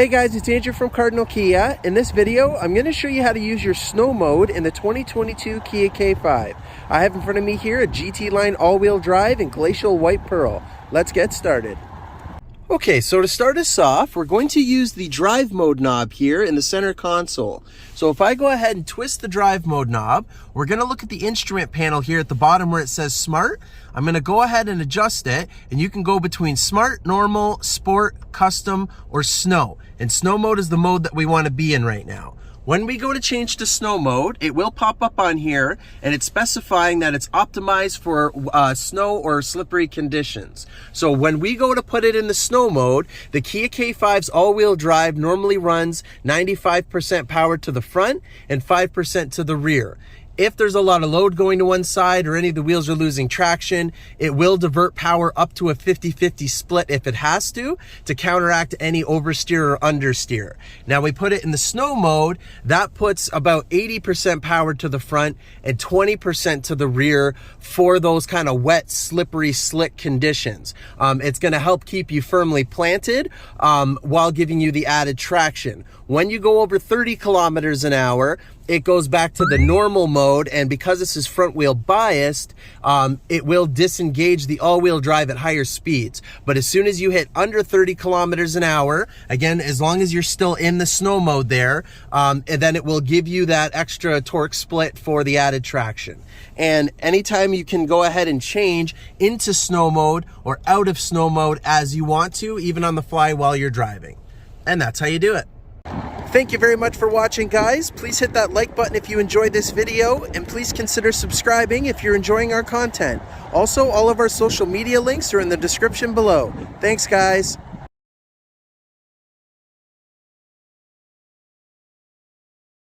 Hey guys, it's Andrew from Cardinal Kia. In this video, I'm going to show you how to use your snow mode in the 2022 Kia K5. I have in front of me here a GT line all-wheel drive in glacial white pearl. Let's get started. Okay, so to start us off, we're going to use the drive mode knob here in the center console. So if I go ahead and twist the drive mode knob, we're going to look at the instrument panel here at the bottom where it says Smart. I'm going to go ahead and adjust it, and you can go between Smart, Normal, Sport, Custom, or Snow. And Snow mode is the mode that we want to be in right now. When we go to change to snow mode, it will pop up on here, and it's specifying that it's optimized for snow or slippery conditions. So when we go to put it in the snow mode, the Kia K5's all-wheel drive normally runs 95% power to the front and 5% to the rear. If there's a lot of load going to one side or any of the wheels are losing traction, it will divert power up to a 50-50 split if it has to counteract any oversteer or understeer. Now we put it in the snow mode, that puts about 80% power to the front and 20% to the rear for those kind of wet, slippery, slick conditions. It's gonna help keep you firmly planted while giving you the added traction. When you go over 30 kilometers an hour, it goes back to the normal mode, and because this is front wheel biased, it will disengage the all-wheel drive at higher speeds. But as soon as you hit under 30 kilometers an hour, again, as long as you're still in the snow mode there, and then it will give you that extra torque split for the added traction. And anytime you can go ahead and change into snow mode or out of snow mode as you want to, even on the fly while you're driving. And that's how you do it. Thank you very much for watching, guys. Please hit that like button if you enjoyed this video, and please consider subscribing if you're enjoying our content. Also, all of our social media links are in the description below. Thanks, guys.